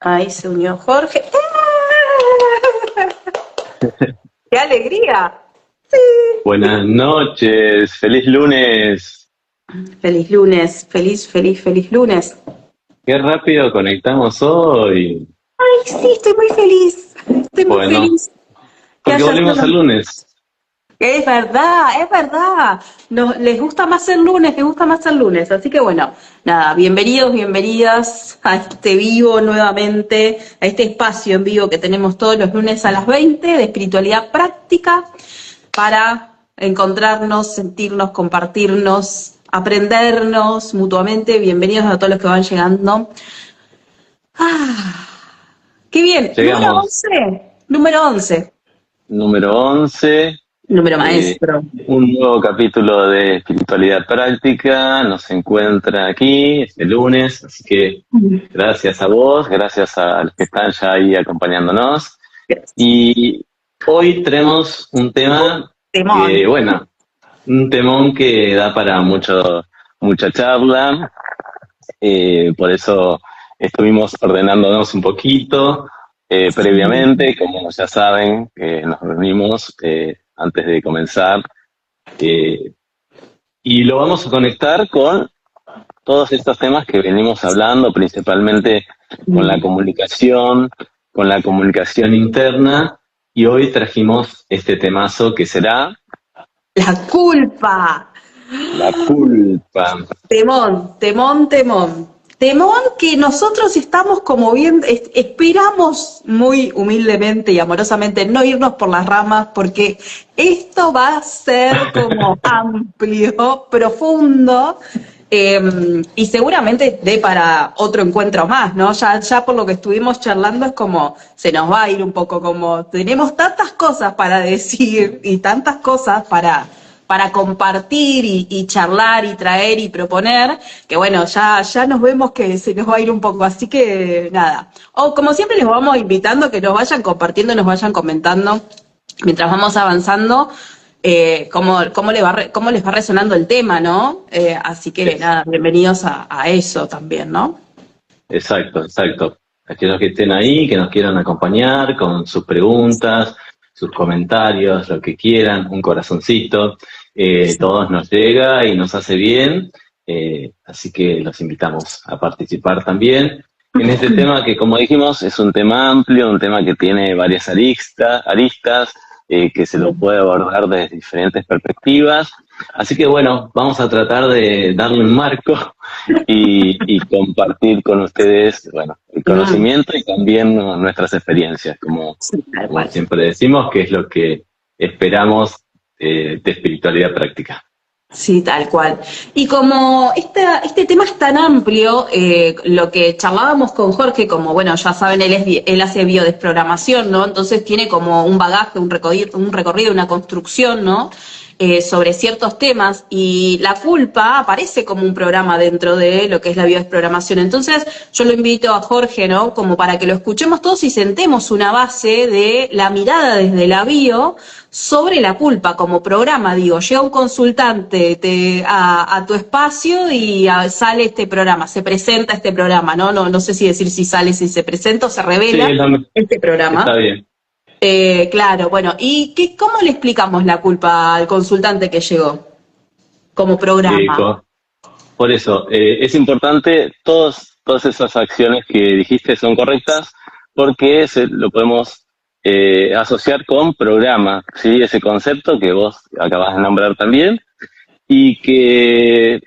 Ahí se unió Jorge. ¡Qué alegría! Buenas noches, feliz lunes. Feliz lunes, feliz lunes. Qué rápido conectamos hoy. Ay, sí, estoy muy feliz. Estoy muy Bueno, feliz que porque haya volvimos al sido. lunes. Es verdad, es verdad. Les gusta más el lunes, les gusta más el lunes. Así que bueno, nada, bienvenidos, bienvenidas a este vivo nuevamente, a este espacio en vivo que tenemos todos los lunes a las 20 de espiritualidad práctica para encontrarnos, sentirnos, compartirnos, aprendernos mutuamente. Bienvenidos a todos los que van llegando. Ah, qué bien. Número Llegamos, 11. Número 11. número 11, Número eh, maestro. un nuevo capítulo de espiritualidad práctica. Nos encuentra aquí este lunes, así que gracias a vos, gracias a los que están ya ahí acompañándonos. Gracias. Y hoy tenemos un tema Temón. que, bueno, un temón que da para mucha charla. Por eso estuvimos ordenándonos un poquito previamente, como ya saben, nos reunimos antes de comenzar eh, y lo vamos a conectar con todos estos temas que venimos hablando, principalmente con la comunicación interna, y hoy trajimos este temazo que será La culpa. la culpa. Temón, temón, temón. Temón que nosotros estamos como bien, esperamos muy humildemente y amorosamente no irnos por las ramas porque esto va a ser como amplio, profundo, y seguramente dé para otro encuentro más, ¿no? Ya por lo que estuvimos charlando es como se nos va a ir un poco como tenemos tantas cosas para decir y tantas cosas para compartir y charlar y traer y proponer, que bueno, ya nos vemos que se nos va a ir un poco, así que nada. O como siempre les vamos invitando que nos vayan compartiendo, nos vayan comentando mientras vamos avanzando, cómo les va resonando el tema, ¿no? Así que Es- nada, bienvenidos a eso también, ¿no? Exacto, exacto. Aquellos que estén ahí, que nos quieran acompañar con sus preguntas, sus comentarios, lo que quieran, un corazoncito, todos nos llega y nos hace bien, así que los invitamos a participar también en este tema que, como dijimos, es un tema amplio, un tema que tiene varias aristas, que se lo puede abordar desde diferentes perspectivas. Así que bueno, vamos a tratar de darle un marco y compartir con ustedes, bueno, el Mm, conocimiento y también nuestras experiencias, sí, tal como cual. siempre decimos, que es lo que esperamos de espiritualidad práctica. Sí, tal cual. Y como este tema es tan amplio, lo que charlábamos con Jorge, como bueno, ya saben, él hace biodesprogramación, ¿no? Entonces tiene como un bagaje, un recorrido, una construcción, ¿no? Sobre ciertos temas y la culpa aparece como un programa dentro de lo que es la biodesprogramación. Entonces yo lo invito a Jorge, ¿no? Como para que lo escuchemos todos y sentemos una base de la mirada desde la bio sobre la culpa como programa. Digo, llega un consultante a tu espacio y sale este programa, se presenta este programa, ¿no? No sé si decir si sale, si se presenta o se Sí, revela este está programa. bien. Claro, bueno, ¿y cómo le explicamos la culpa al consultante que llegó como Eh, programa? co- por eso, es importante, todas esas acciones que dijiste son correctas porque lo podemos asociar con programa, ¿sí? Ese concepto que vos acabas de nombrar también y que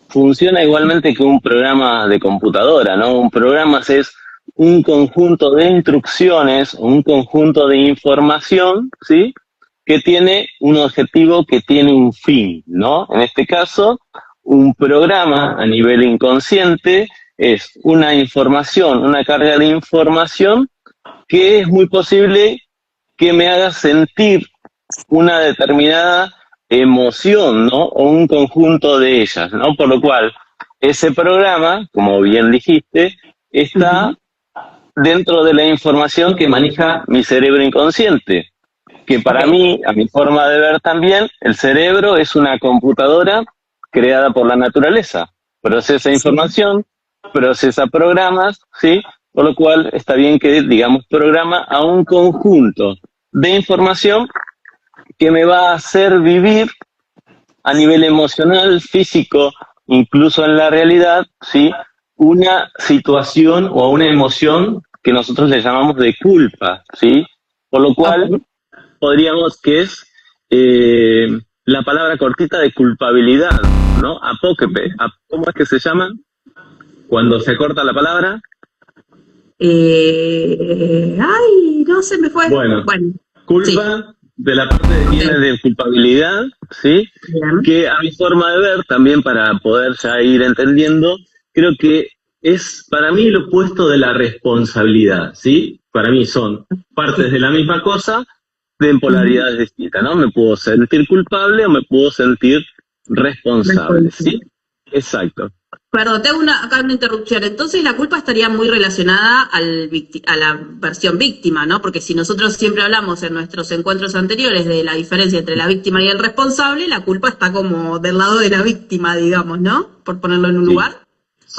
funciona igualmente que un programa de computadora, ¿no? Un programa es un conjunto de instrucciones, un conjunto de información, ¿sí? Que tiene un objetivo, que tiene un fin, ¿no? En este caso, un programa a nivel inconsciente es una información, una carga de información que es muy posible que me haga sentir una determinada emoción, ¿no? O un conjunto de ellas, ¿no? Por lo cual, ese programa, como bien dijiste, está Ujú. dentro de la información que maneja mi cerebro inconsciente, que Ok. para mí, a mi forma de ver también, el cerebro es una computadora creada por la naturaleza. Procesa Sí. información, procesa programas, ¿sí? Por lo cual está bien que, digamos, programa a un conjunto de información que me va a hacer vivir a nivel emocional, físico, incluso en la realidad, ¿sí? Una situación o una emoción que nosotros le llamamos de culpa, ¿sí? Por lo cual Ok. podríamos que es la palabra cortita de culpabilidad, ¿no? Apóquepe. ¿Cómo es que se llama? Cuando se corta la palabra. Ay, no se me fue. Bueno, Bueno, sí, culpa de la parte de viene ok, de culpabilidad, ¿sí? bien. Que a mi forma de ver, también para poder ya ir entendiendo, creo que es para mí lo opuesto de la responsabilidad, ¿sí? Para mí son partes Sí. de la misma cosa, de Ujú. polaridades distintas, ¿no? Me puedo sentir culpable o me puedo sentir responsable, ¿sí? Responsable. Exacto. Perdón, te hago acá una interrupción. Entonces la culpa estaría muy relacionada a la versión víctima, ¿no? Porque si nosotros siempre hablamos en nuestros encuentros anteriores de la diferencia entre la víctima y el responsable, la culpa está como del lado de la víctima, digamos, ¿no? Por ponerlo en un Sí, lugar.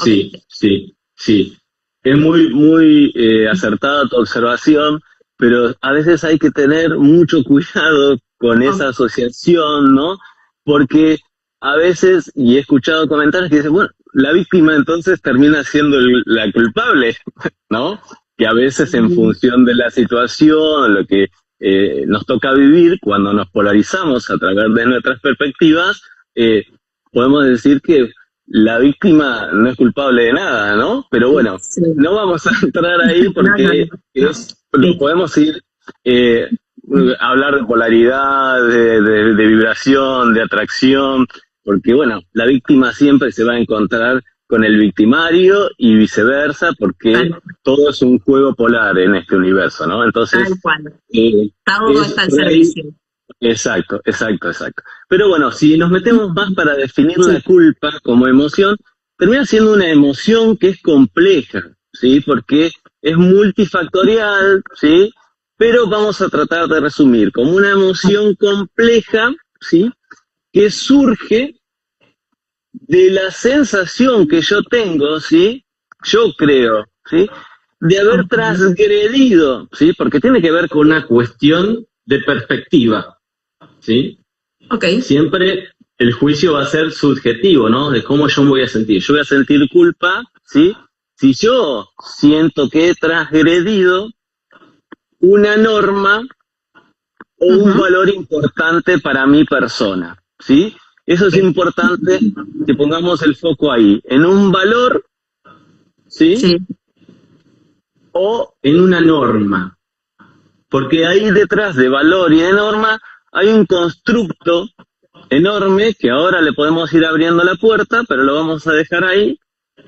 Ok. sí, sí, sí. Es muy, muy acertada tu observación, pero a veces hay que tener mucho cuidado con Ok. esa asociación, ¿no? Porque a veces, y he escuchado comentarios que dicen, bueno, la víctima entonces termina siendo la culpable, ¿no? Que a veces en función de la situación, lo que nos toca vivir, cuando nos polarizamos a través de nuestras perspectivas, eh, podemos decir que la víctima no es culpable de nada, ¿no? Pero bueno, Sí. no vamos a entrar ahí No, no, no, porque no. lo Sí. podemos ir eh, hablar de polaridad, de vibración, de atracción, porque bueno, la víctima siempre se va a encontrar con el victimario y viceversa, porque Tal, todo es un juego polar en este universo, ¿no? tal Entonces, cual. eh, Todo es está al por ahí. servicio. Exacto, exacto, exacto. Pero bueno, si nos metemos más para definir la Sí. culpa como emoción, termina siendo una emoción que es compleja, ¿sí? Porque es multifactorial, ¿sí? Pero vamos a tratar de resumir como una emoción compleja, ¿sí? Que surge de la sensación que yo tengo, ¿sí? Yo creo, ¿sí? De haber Ok. transgredido, ¿sí? Porque tiene que ver con una cuestión de perspectiva, ¿sí? Ok. Siempre el juicio va a ser subjetivo, ¿no? De cómo yo me voy a sentir. Yo voy a sentir culpa, ¿sí? Si yo siento que he transgredido una norma o un Ujú. valor importante para mi persona, ¿sí? Eso es Ok. importante que pongamos el foco ahí, en un valor, ¿sí? Sí. O en una norma. Porque ahí detrás de valor y de norma hay un constructo enorme que ahora le podemos ir abriendo la puerta, pero lo vamos a dejar ahí,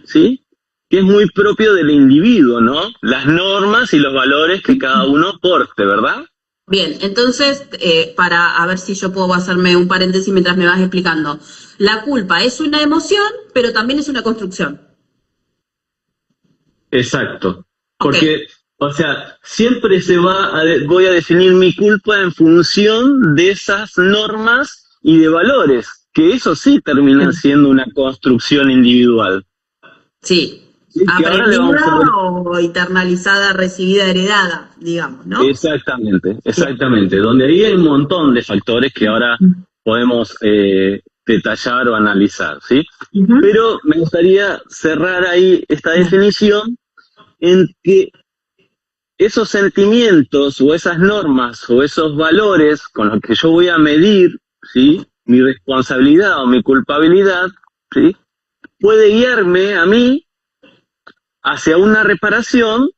¿sí? Que es muy propio del individuo, ¿no? Las normas y los valores que cada uno porte, ¿verdad? Bien, entonces, para a ver si yo puedo hacerme un paréntesis mientras me vas explicando. La culpa es una emoción, pero también es una construcción. Exacto. Ok, Porque, o sea, siempre voy a definir mi culpa en función de esas normas y de valores, que eso sí terminan siendo una construcción individual. sí. ¿Sí? Que ahora le Aprendida vamos a ver. o internalizada, recibida, heredada, digamos, ¿no? Exactamente, Bien. exactamente. Donde ahí hay un montón de factores que ahora podemos detallar o analizar, ¿sí? Ujú. Pero me gustaría cerrar ahí esta definición en que esos sentimientos o esas normas o esos valores con los que yo voy a medir, ¿sí? Mi responsabilidad o mi culpabilidad, ¿sí? Puede guiarme a mí hacia una reparación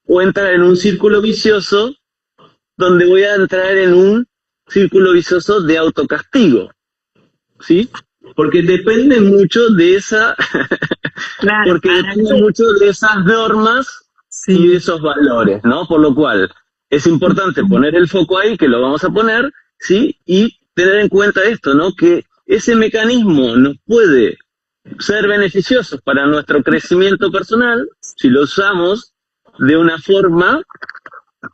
o entrar en un círculo vicioso donde voy a entrar en un círculo vicioso de autocastigo, ¿sí? Porque depende mucho de esa, Claro, porque depende mucho de esas normas y de sí. esos valores, ¿no? Por lo cual es importante poner el foco ahí, que lo vamos a poner, ¿sí? Y tener en cuenta esto, ¿no? Que ese mecanismo nos puede ser beneficioso para nuestro crecimiento personal si lo usamos de una forma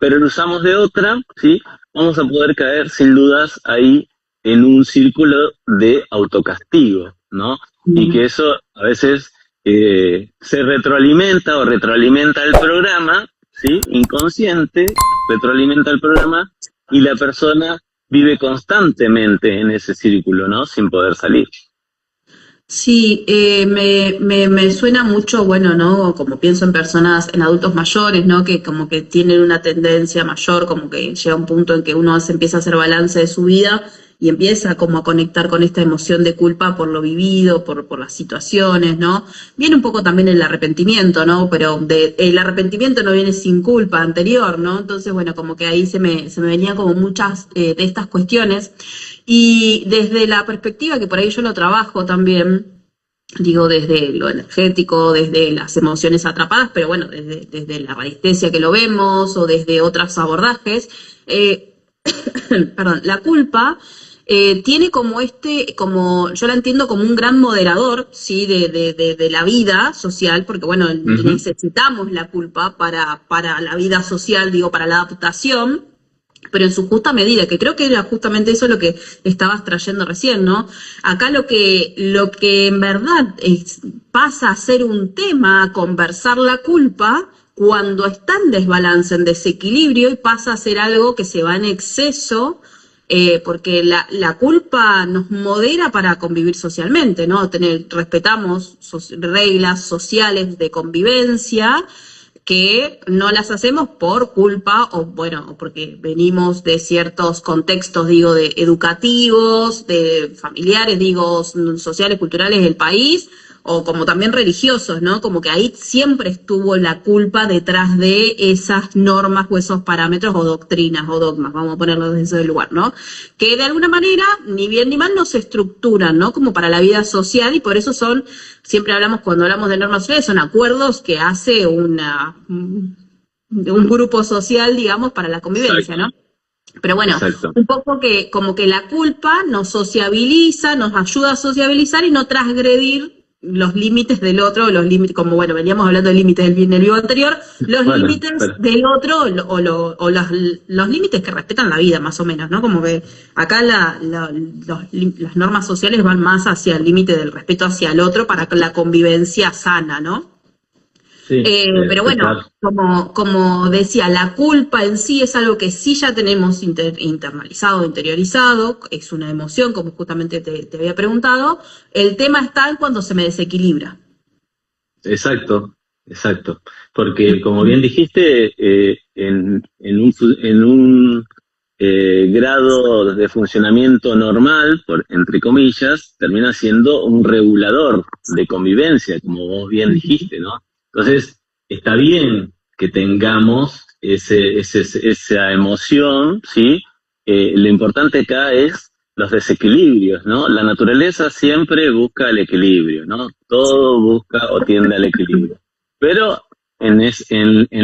pero lo usamos de otra, ¿sí? Vamos a poder caer sin dudas ahí en un círculo de autocastigo, ¿no? Y que eso a veces se retroalimenta o retroalimenta el programa, ¿sí? Inconsciente, retroalimenta el programa y la persona vive constantemente en ese círculo, ¿no? Sin poder salir. Sí, me suena mucho, bueno, ¿no? Como pienso en personas, en adultos mayores, ¿no? Que como que tienen una tendencia mayor, como que llega un punto en que uno empieza a hacer balance de su vida y empieza como a conectar con esta emoción de culpa por lo vivido, por las situaciones, ¿no? Viene un poco también el arrepentimiento, ¿no? Pero el arrepentimiento no viene sin culpa anterior, ¿no? Entonces, bueno, como que ahí se me venían como muchas de estas cuestiones. Y desde la perspectiva que por ahí yo lo trabajo también, digo, desde lo energético, desde las emociones atrapadas, pero bueno, desde la radiestesia que lo vemos o desde otros abordajes, perdón, la culpa tiene como yo la entiendo como un gran moderador, ¿sí? De la vida social, porque bueno, necesitamos la culpa para la vida social, digo, para la adaptación, pero en su justa medida, que creo que era justamente eso lo que estabas trayendo recién, ¿no? Acá lo que en verdad pasa a ser un tema, a conversar la culpa, cuando está en desbalance, en desequilibrio, y pasa a ser algo que se va en exceso, porque la culpa nos modera para convivir socialmente, ¿no? Respetamos reglas sociales de convivencia, que no las hacemos por culpa o bueno, porque venimos de ciertos contextos, digo, de educativos, de familiares, digo, sociales, culturales del país, o como también religiosos, ¿no? Como que ahí siempre estuvo la culpa detrás de esas normas o esos parámetros o doctrinas o dogmas, vamos a ponerlo desde ese lugar, ¿no? Que de alguna manera, ni bien ni mal, nos estructuran, ¿no? Como para la vida social, y por eso siempre hablamos, cuando hablamos de normas sociales, son acuerdos que hace un grupo social, digamos, para la convivencia, ¿no? Pero bueno, exacto, un poco que como que la culpa nos sociabiliza, nos ayuda a sociabilizar y no transgredir los límites del otro, como bueno, veníamos hablando de límites en el vivo anterior, los límites del otro o los límites que respetan la vida, más o menos, ¿no? Como que acá las normas sociales van más hacia el límite del respeto hacia el otro para la convivencia sana, ¿no? Sí, pero bueno, como decía, la culpa en sí es algo que sí ya tenemos internalizado, interiorizado, es una emoción, como justamente te había preguntado. El tema está en cuando se me desequilibra. Exacto, porque como bien dijiste, en un grado de funcionamiento normal, entre comillas, termina siendo un regulador de convivencia, como vos bien dijiste, ¿no? Entonces, está bien que tengamos esa emoción, ¿sí? Lo importante acá es los desequilibrios, ¿no? La naturaleza siempre busca el equilibrio, ¿no? Todo busca o tiende al equilibrio. Pero en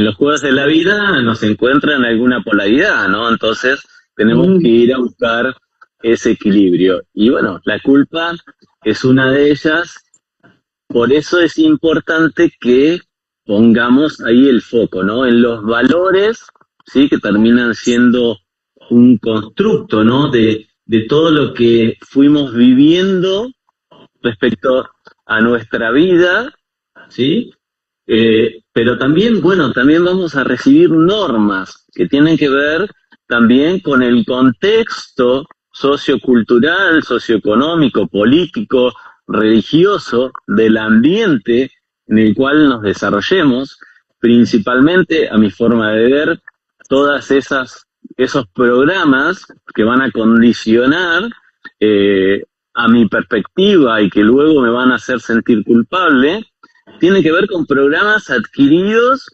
los juegos de la vida nos encuentran alguna polaridad, ¿no? Entonces, tenemos que ir a buscar ese equilibrio. Y bueno, la culpa es una de ellas. Por eso es importante que pongamos ahí el foco, ¿no? En los valores, ¿sí? Que terminan siendo un constructo, ¿no? De todo lo que fuimos viviendo respecto a nuestra vida, ¿sí? Pero también, bueno, también vamos a recibir normas que tienen que ver también con el contexto sociocultural, socioeconómico, político, religioso del ambiente en el cual nos desarrollemos, principalmente, a mi forma de ver, todas esos programas que van a condicionar a mi perspectiva y que luego me van a hacer sentir culpable, tienen que ver con programas adquiridos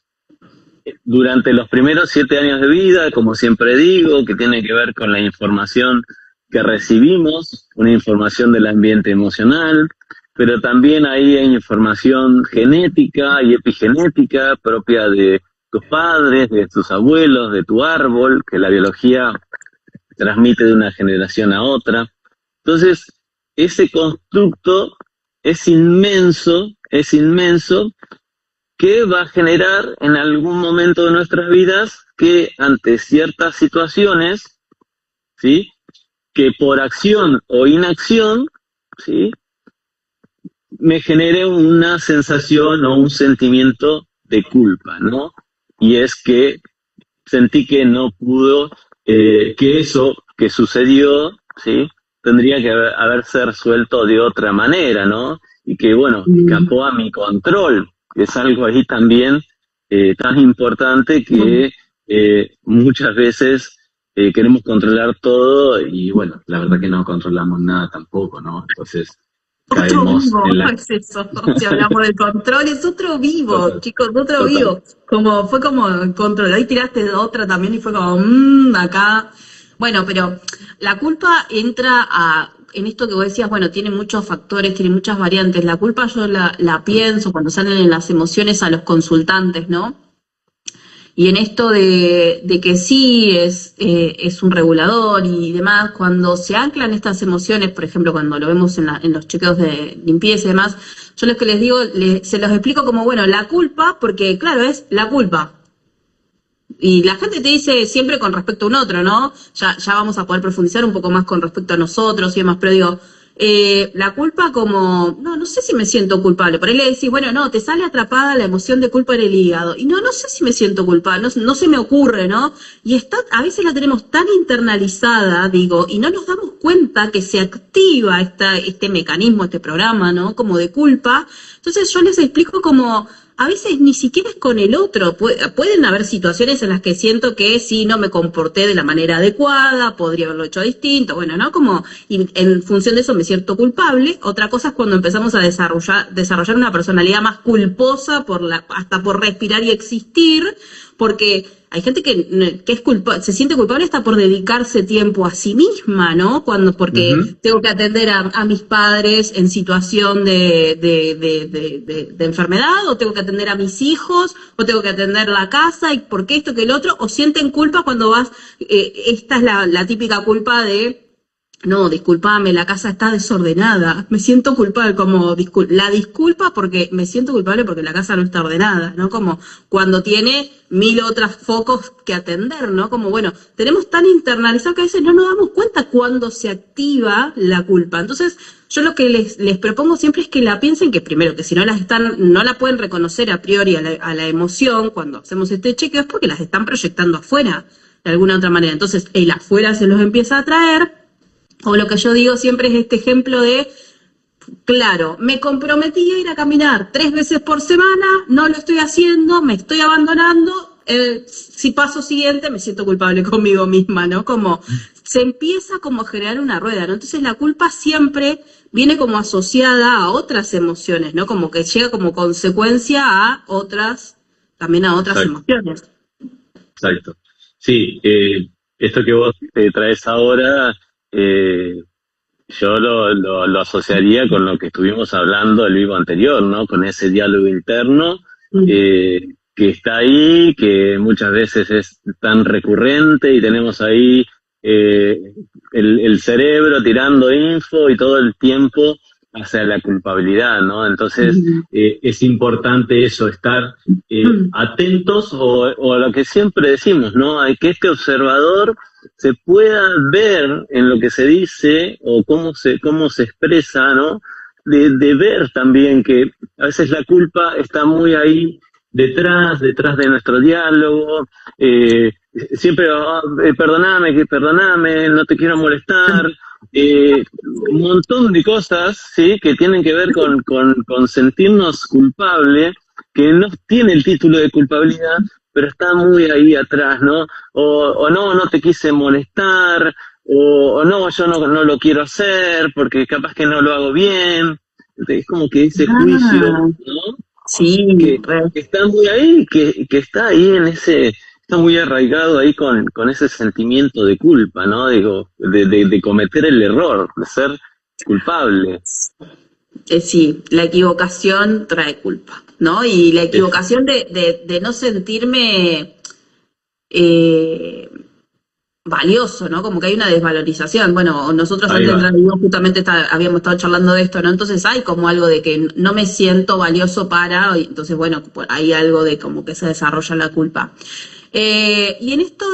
durante los primeros 7 años de vida, como siempre digo, que tienen que ver con la información que recibimos, una información del ambiente emocional, pero también ahí hay información genética y epigenética propia de tus padres, de tus abuelos, de tu árbol, que la biología transmite de una generación a otra. Entonces, ese constructo es inmenso, que va a generar en algún momento de nuestras vidas que ante ciertas situaciones, ¿sí? Que por acción o inacción, ¿sí? me generé una sensación o un sentimiento de culpa, ¿no? Y es que sentí que no pudo, que eso que sucedió, ¿sí? Tendría que haberse resuelto de otra manera, ¿no? Y que, bueno, escapó a mi control, que es algo ahí también tan importante que muchas veces queremos controlar todo y, bueno, la verdad que no controlamos nada tampoco, ¿no? Entonces Otro caemos vivo, en la... es eso. Si hablamos del control, es otro vivo, Total, chicos, otro total. vivo. Fue como el control. Ahí tiraste otra también y fue como, acá. Bueno, pero la culpa entra en esto que vos decías, bueno, tiene muchos factores, tiene muchas variantes. La culpa yo la pienso cuando salen en las emociones a los consultantes, ¿no? Y en esto de que sí es un regulador y demás, cuando se anclan estas emociones, por ejemplo, cuando lo vemos en los chequeos de limpieza y demás, yo lo que les digo, se los explico como, bueno, la culpa, porque claro, es la culpa. Y la gente te dice siempre con respecto a un otro, ¿no? Ya vamos a poder profundizar un poco más con respecto a nosotros y demás, pero digo, la culpa como, no sé si me siento culpable. Por ahí le decís, bueno, no, te sale atrapada la emoción de culpa en el hígado. Y no sé si me siento culpable, no se me ocurre, ¿no? Y a veces la tenemos tan internalizada, digo, y no nos damos cuenta que se activa este mecanismo, este programa, ¿no? Como de culpa. Entonces yo les explico como, a veces ni siquiera es con el otro. Pueden haber situaciones en las que siento que sí, no me comporté de la manera adecuada, podría haberlo hecho distinto, bueno, ¿no? Como, y en función de eso me siento culpable. Otra cosa es cuando empezamos a desarrollar una personalidad más culposa hasta por respirar y existir, porque hay gente que se siente culpable hasta por dedicarse tiempo a sí misma, ¿no? Porque tengo que atender a mis padres en situación de enfermedad, o tengo que atender a mis hijos, o tengo que atender la casa, y por qué esto que el otro, o sienten culpa cuando vas, esta es la típica culpa de, no, discúlpame, la casa está desordenada, me siento culpable, como la disculpa porque me siento culpable porque la casa no está ordenada, ¿no? Como cuando tiene 1000 otros focos que atender, ¿no? Como, bueno, tenemos tan internalizado que a veces no nos damos cuenta cuando se activa la culpa. Entonces, yo lo que les propongo siempre es que la piensen, que primero, que si no la pueden reconocer a priori a la emoción cuando hacemos este chequeo, es porque las están proyectando afuera, de alguna otra manera. Entonces, el afuera se los empieza a traer. O lo que yo digo siempre es este ejemplo de, claro, me comprometí a ir a caminar 3 veces por semana, no lo estoy haciendo, me estoy abandonando, si paso siguiente me siento culpable conmigo misma, ¿no? Como se empieza como a generar una rueda, ¿no? Entonces la culpa siempre viene como asociada a otras emociones, ¿no? Como que llega como consecuencia también a otras emociones. Exacto. Sí, esto que vos traes ahora, yo lo asociaría con lo que estuvimos hablando el vivo anterior, ¿no? Con ese diálogo interno que está ahí, que muchas veces es tan recurrente y tenemos ahí el cerebro tirando info y todo el tiempo hacia la culpabilidad, ¿no? Entonces es importante eso, estar atentos o a lo que siempre decimos, ¿no? Hay que este observador se pueda ver en lo que se dice o cómo se expresa, ¿no? De ver también que a veces la culpa está muy ahí detrás de nuestro diálogo, siempre, perdoname, no te quiero molestar, un montón de cosas, ¿sí? Que tienen que ver con sentirnos culpables, que no tiene el título de culpabilidad, pero está muy ahí atrás, ¿no? O no te quise molestar, o no, yo no lo quiero hacer, porque capaz que no lo hago bien. Es como que ese juicio, ¿no? Sí, que está muy ahí, que está ahí está muy arraigado ahí con ese sentimiento de culpa, ¿no? Digo, de cometer el error, de ser culpable. Sí, la equivocación trae culpa, ¿no? Y la equivocación de no sentirme valioso, ¿no? Como que hay una desvalorización. Bueno, nosotros antes de entrar justamente habíamos estado charlando de esto, ¿no? Entonces hay como algo de que no me siento valioso entonces, bueno, hay algo de como que se desarrolla la culpa. Y en esto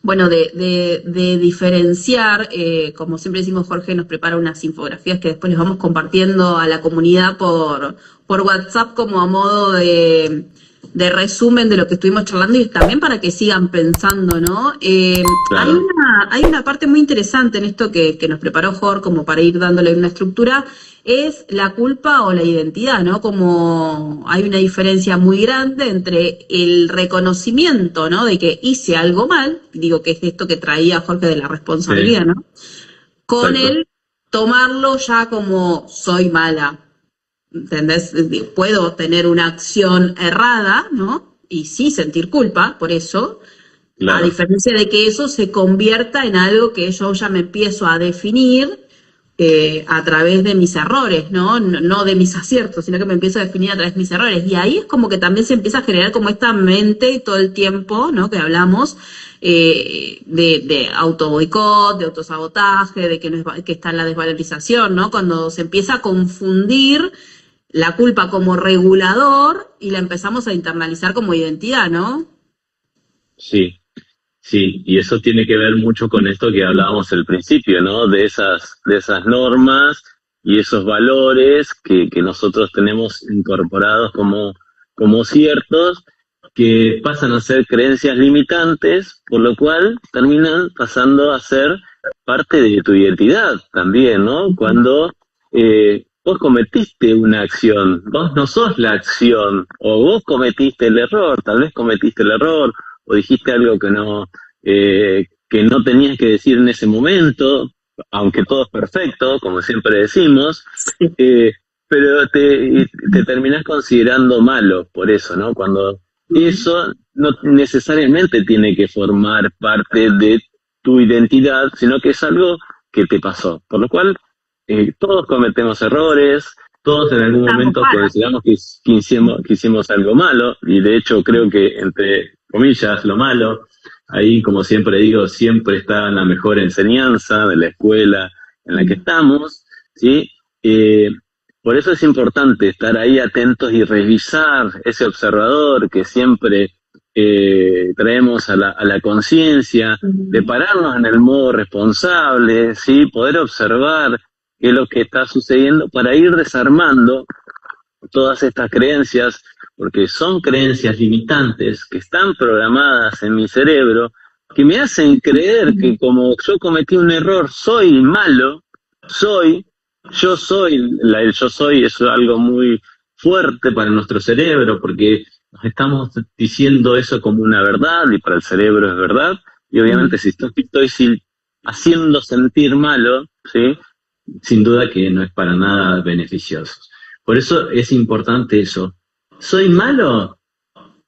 Bueno, de diferenciar, como siempre decimos, Jorge nos prepara unas infografías que después les vamos compartiendo a la comunidad por WhatsApp como a modo de resumen de lo que estuvimos charlando y también para que sigan pensando, ¿no? Claro. Hay una parte muy interesante en esto que nos preparó Jorge como para ir dándole una estructura, es la culpa o la identidad, ¿no? Como hay una diferencia muy grande entre el reconocimiento, ¿no? De que hice algo mal, digo que es esto que traía Jorge de la responsabilidad, Sí, ¿no? Con exacto. el tomarlo ya como soy mala, ¿entendés? Puedo tener una acción errada, ¿no? Y sí sentir culpa por eso, a Claro. diferencia de que eso se convierta en algo que yo ya me empiezo a definir a través de mis errores, ¿no? No de mis aciertos, sino que me empiezo a definir a través de mis errores. Y ahí es como que también se empieza a generar como esta mente todo el tiempo, ¿no? Que hablamos de auto boicot, de autosabotaje, de que, no es, que está en la desvalorización, ¿no? Cuando se empieza a confundir la culpa como regulador y la empezamos a internalizar como identidad, ¿no? Sí, sí, y eso tiene que ver mucho con esto que hablábamos al principio, ¿no? De esas normas y esos valores que nosotros tenemos incorporados como ciertos, que pasan a ser creencias limitantes, por lo cual terminan pasando a ser parte de tu identidad también, ¿no? Cuando vos cometiste una acción, vos no sos la acción, o vos cometiste el error, tal vez cometiste el error, o dijiste algo que no tenías que decir en ese momento, aunque todo es perfecto, como siempre decimos, eh, pero te terminás considerando malo por eso, ¿no? Cuando eso no necesariamente tiene que formar parte de tu identidad, sino que es algo que te pasó. Por lo cual, todos cometemos errores, todos en algún Estamos momento para. consideramos que hicimos algo malo, y de hecho creo que, entre comillas, lo malo, ahí, como siempre digo, siempre está la mejor enseñanza de la escuela en la que estamos, ¿sí? Eh, por eso es importante estar ahí atentos y revisar ese observador que siempre traemos a la conciencia, de pararnos en el modo responsable, ¿sí? Poder observar qué es lo que está sucediendo para ir desarmando todas estas creencias, porque son creencias limitantes que están programadas en mi cerebro, que me hacen creer que como yo cometí un error, soy malo, yo soy, el yo soy es algo muy fuerte para nuestro cerebro, porque nos estamos diciendo eso como una verdad, y para el cerebro es verdad, y obviamente si estoy haciendo sentir malo, ¿sí? Sin duda que no es para nada beneficioso. Por eso es importante eso. ¿Soy malo?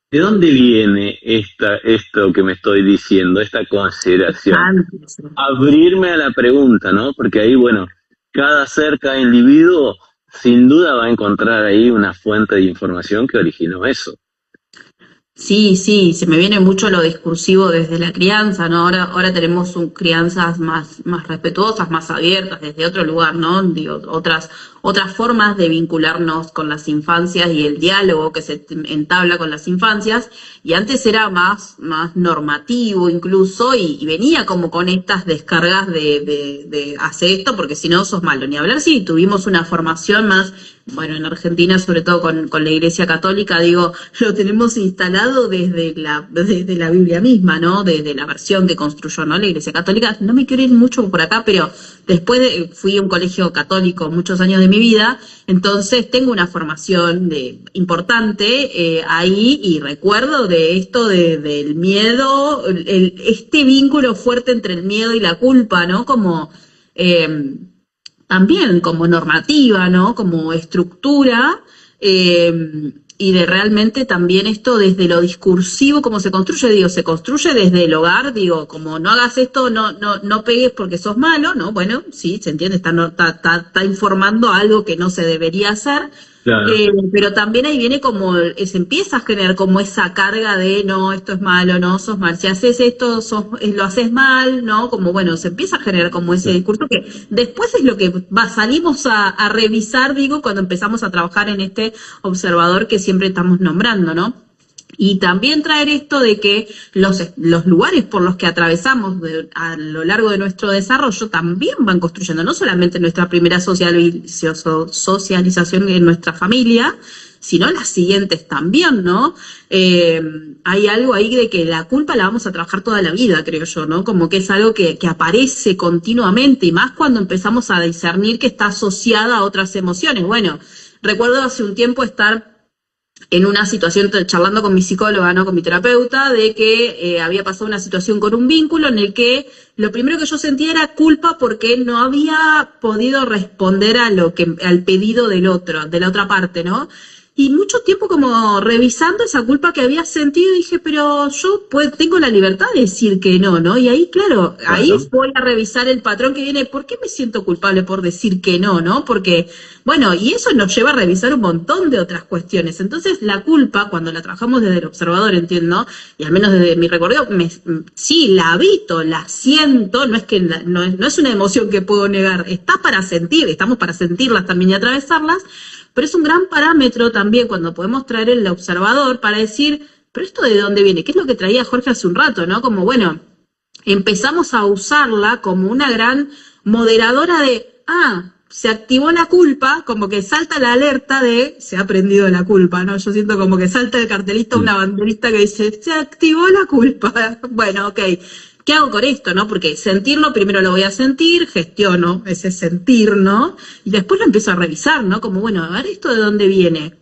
¿De dónde viene esto que me estoy diciendo, esta consideración? Antes. Abrirme a la pregunta, ¿no? Porque ahí, bueno, cada ser, cada individuo, sin duda va a encontrar ahí una fuente de información que originó eso. Sí, sí, se me viene mucho lo discursivo desde la crianza, ¿no? Ahora tenemos crianzas más respetuosas, más abiertas, desde otro lugar, ¿no? Digo, otras formas de vincularnos con las infancias y el diálogo que se entabla con las infancias, y antes era más normativo incluso, y venía como con estas descargas de hacer esto porque si no sos malo. Ni hablar si tuvimos una formación más, bueno, en Argentina, sobre todo con la Iglesia Católica, digo, lo tenemos instalado desde la Biblia misma, ¿no? Desde la versión que construyó, ¿no? La Iglesia Católica. No me quiero ir mucho por acá, pero después fui a un colegio católico muchos años de mi vida, entonces tengo una formación importante ahí, y recuerdo de esto del miedo, este vínculo fuerte entre el miedo y la culpa, ¿no? Como... también como normativa, ¿no? Como estructura, y de realmente también esto desde lo discursivo, como se construye, digo, se construye desde el hogar, digo, como no hagas esto, no pegues porque sos malo, ¿no? Bueno, sí, se entiende, está informando algo que no se debería hacer, Claro. pero también ahí viene como, se empieza a generar como esa carga de, no, esto es malo, no, sos mal, si haces esto, lo haces mal, ¿no? Como, bueno, se empieza a generar como ese discurso que después es lo que salimos a revisar, digo, cuando empezamos a trabajar en este observador que siempre estamos nombrando, ¿no? Y también traer esto de que los lugares por los que atravesamos a lo largo de nuestro desarrollo también van construyendo, no solamente nuestra primera socialización en nuestra familia, sino las siguientes también, ¿no? Hay algo ahí de que la culpa la vamos a trabajar toda la vida, creo yo, ¿no? Como que es algo que aparece continuamente, y más cuando empezamos a discernir que está asociada a otras emociones. Bueno, recuerdo hace un tiempo estar en una situación, charlando con mi psicóloga, ¿no? Con mi terapeuta, de que había pasado una situación con un vínculo en el que lo primero que yo sentía era culpa porque no había podido responder al pedido del otro, de la otra parte, ¿no? Y mucho tiempo como revisando esa culpa que había sentido, dije, pero yo tengo la libertad de decir que no, ¿no? Y ahí, claro, ahí voy a revisar el patrón que viene, ¿por qué me siento culpable por decir que no, no? Porque, bueno, y eso nos lleva a revisar un montón de otras cuestiones. Entonces, la culpa, cuando la trabajamos desde el observador, entiendo, y al menos desde mi recorrido, sí, la habito, la siento, no es que no es una emoción que puedo negar, está para sentir, estamos para sentirlas también y atravesarlas, pero es un gran parámetro también cuando podemos traer el observador para decir, pero esto de dónde viene, qué es lo que traía Jorge hace un rato, ¿no? Como, bueno, empezamos a usarla como una gran moderadora de, se activó la culpa, como que salta la alerta de, se ha prendido la culpa, ¿no? Yo siento como que salta el cartelista, una banderista que dice, se activó la culpa. Bueno, ok. ¿Qué hago con esto, no? Porque sentirlo, primero lo voy a sentir, gestiono ese sentir, ¿no? Y después lo empiezo a revisar, ¿no? Como, bueno, a ver esto de dónde viene,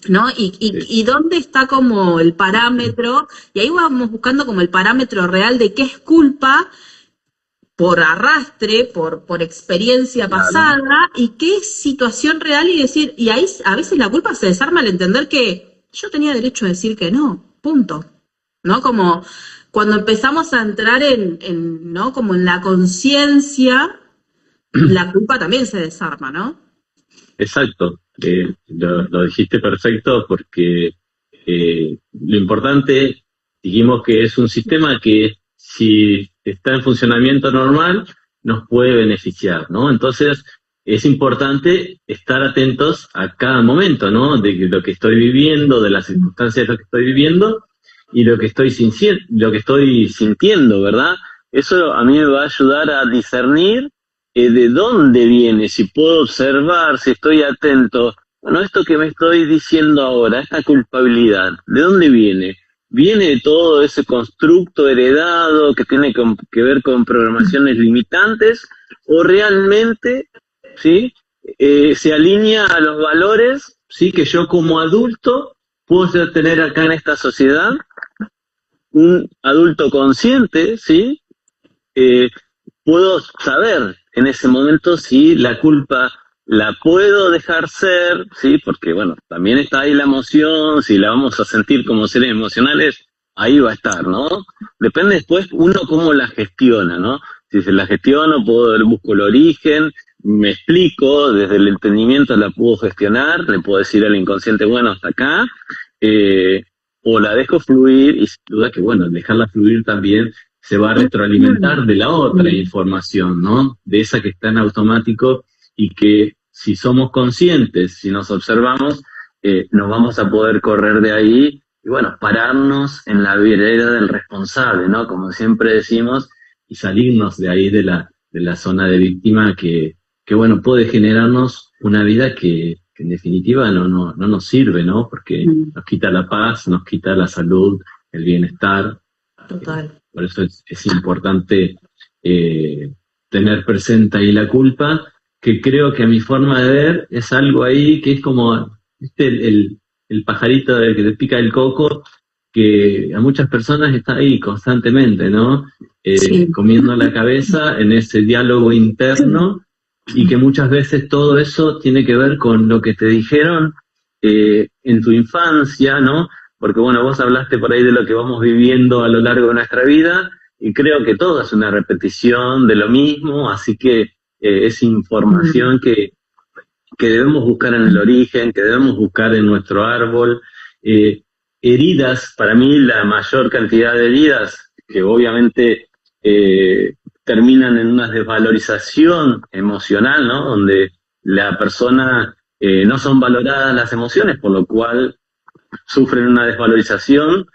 ¿no? Y dónde está como el parámetro, y ahí vamos buscando como el parámetro real de qué es culpa por arrastre, por experiencia pasada, y qué es situación real, y decir, y ahí a veces la culpa se desarma al entender que yo tenía derecho a decir que no, punto, ¿no? Como cuando empezamos a entrar ¿no? Como en la conciencia, la culpa también se desarma, ¿no? Exacto, lo dijiste perfecto, porque lo importante, dijimos que es un sistema que si está en funcionamiento normal, nos puede beneficiar, ¿no? Entonces, es importante estar atentos a cada momento, ¿no? De lo que estoy viviendo, de las circunstancias de lo que estoy viviendo, y lo que estoy sintiendo, ¿verdad? Eso a mí me va a ayudar a discernir de dónde viene, si puedo observar, si estoy atento. Bueno, esto que me estoy diciendo ahora, esta culpabilidad, ¿de dónde viene? ¿Viene de todo ese constructo heredado que tiene que ver con programaciones limitantes? ¿O realmente, ¿sí? Se alinea a los valores, ¿sí? Que yo como adulto puedo tener acá en esta sociedad? Un adulto consciente, ¿sí? Puedo saber en ese momento si la culpa la puedo dejar ser, ¿sí? Porque, bueno, también está ahí la emoción, si la vamos a sentir como seres emocionales, ahí va a estar, ¿no? Depende después uno cómo la gestiona, ¿no? Si se la gestiono, busco el origen, me explico, desde el entendimiento la puedo gestionar, le puedo decir al inconsciente, bueno, hasta acá, o la dejo fluir, y sin duda que, bueno, dejarla fluir también se va a retroalimentar de la otra información, ¿no? De esa que está en automático, y que si somos conscientes, si nos observamos, nos vamos a poder correr de ahí y, bueno, pararnos en la vereda del responsable, ¿no? Como siempre decimos, y salirnos de ahí de la zona de víctima que bueno, puede generarnos una vida que en definitiva no nos sirve, ¿no? Porque nos quita la paz, nos quita la salud, el bienestar. Total. Por eso es importante tener presente ahí la culpa, que creo que a mi forma de ver es algo ahí que es como, ¿viste? El pajarito del que te pica el coco, que a muchas personas está ahí constantemente, ¿no? Sí. Comiendo la cabeza en ese diálogo interno, y que muchas veces todo eso tiene que ver con lo que te dijeron en tu infancia, ¿no? Porque, bueno, vos hablaste por ahí de lo que vamos viviendo a lo largo de nuestra vida, y creo que todo es una repetición de lo mismo, así que es información que debemos buscar en el origen, que debemos buscar en nuestro árbol. Heridas, para mí la mayor cantidad de heridas, que obviamente terminan en una desvalorización emocional, ¿no? Donde la persona no son valoradas las emociones, por lo cual sufren una desvalorización,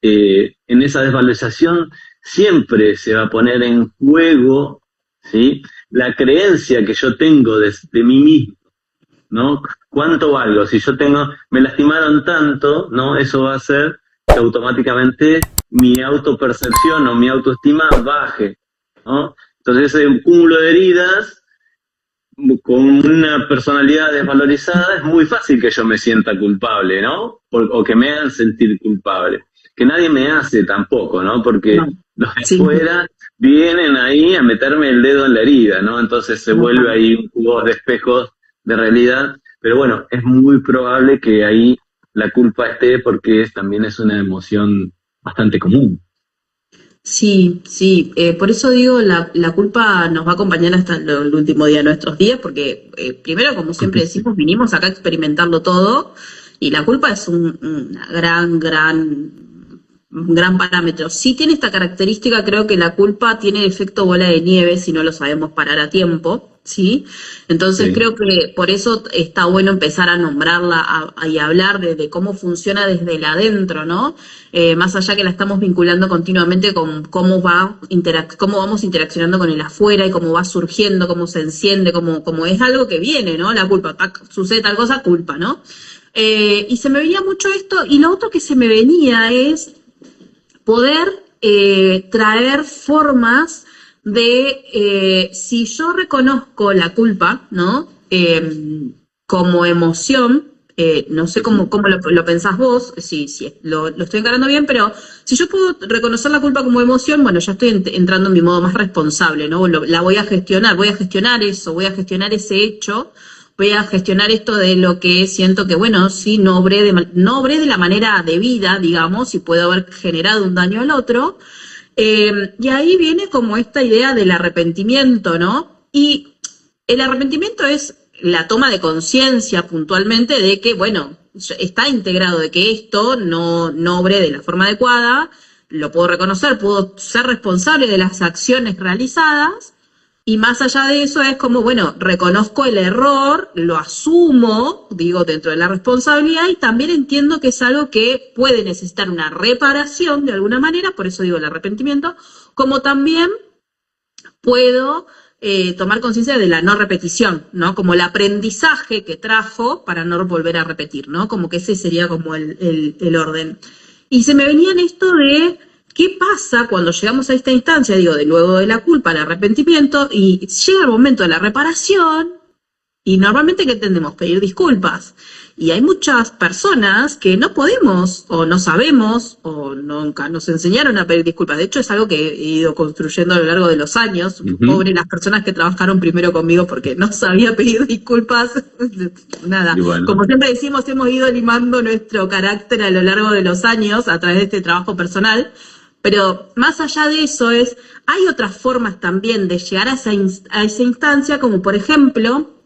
en esa desvalorización siempre se va a poner en juego, ¿sí?, la creencia que yo tengo de mí mismo, ¿no? ¿Cuánto valgo? Si yo me lastimaron tanto, ¿no? Eso va a hacer que automáticamente mi autopercepción o mi autoestima baje, ¿no? Entonces ese cúmulo de heridas, con una personalidad desvalorizada, es muy fácil que yo me sienta culpable, ¿no? O que me hagan sentir culpable. Que nadie me hace tampoco, ¿no? Porque los de afuera vienen ahí a meterme el dedo en la herida, ¿no? Entonces se vuelve ahí un juego de espejos de realidad. Pero bueno, es muy probable que ahí la culpa esté, porque también es una emoción bastante común. Sí, sí, por eso digo, la culpa nos va a acompañar hasta el último día de nuestros días, porque primero, como siempre decimos, vinimos acá a experimentarlo todo, y la culpa es un gran parámetro. Sí tiene esta característica, creo que la culpa tiene efecto bola de nieve si no lo sabemos parar a tiempo, ¿sí? Entonces creo que por eso está bueno empezar a nombrarla y hablar de cómo funciona desde el adentro, ¿no? Más allá que la estamos vinculando continuamente con cómo vamos interaccionando con el afuera y cómo va surgiendo, cómo se enciende, como es algo que viene, ¿no? La culpa, sucede tal cosa, culpa, ¿no? Y se me venía mucho esto, y lo otro que se me venía es poder traer formas de, si yo reconozco la culpa, ¿no? Como emoción, no sé cómo lo pensás vos, si lo estoy encarando bien, pero si yo puedo reconocer la culpa como emoción, bueno, ya estoy entrando en mi modo más responsable, ¿no? La voy a gestionar eso, voy a gestionar ese hecho, voy a gestionar esto de lo que siento que, bueno, sí, no obré de la manera debida, digamos, y puedo haber generado un daño al otro. Y ahí viene como esta idea del arrepentimiento, ¿no? Y el arrepentimiento es la toma de conciencia puntualmente de que, bueno, está integrado de que esto no obré de la forma adecuada, lo puedo reconocer, puedo ser responsable de las acciones realizadas. Y más allá de eso es como, bueno, reconozco el error, lo asumo, digo, dentro de la responsabilidad, y también entiendo que es algo que puede necesitar una reparación de alguna manera, por eso digo el arrepentimiento, como también puedo tomar conciencia de la no repetición, ¿no? Como el aprendizaje que trajo para no volver a repetir, ¿no? Como que ese sería como el orden. Y se me venía en esto de ¿qué pasa cuando llegamos a esta instancia, digo, de luego de la culpa, el arrepentimiento, y llega el momento de la reparación, y normalmente ¿qué tendemos? Pedir disculpas. Y hay muchas personas que no podemos, o no sabemos, o nunca nos enseñaron a pedir disculpas. De hecho, es algo que he ido construyendo a lo largo de los años. Pobre las personas que trabajaron primero conmigo porque no sabía pedir disculpas. Nada. Bueno, como siempre decimos, hemos ido limando nuestro carácter a lo largo de los años a través de este trabajo personal. Pero más allá de eso hay otras formas también de llegar a esa instancia, como por ejemplo,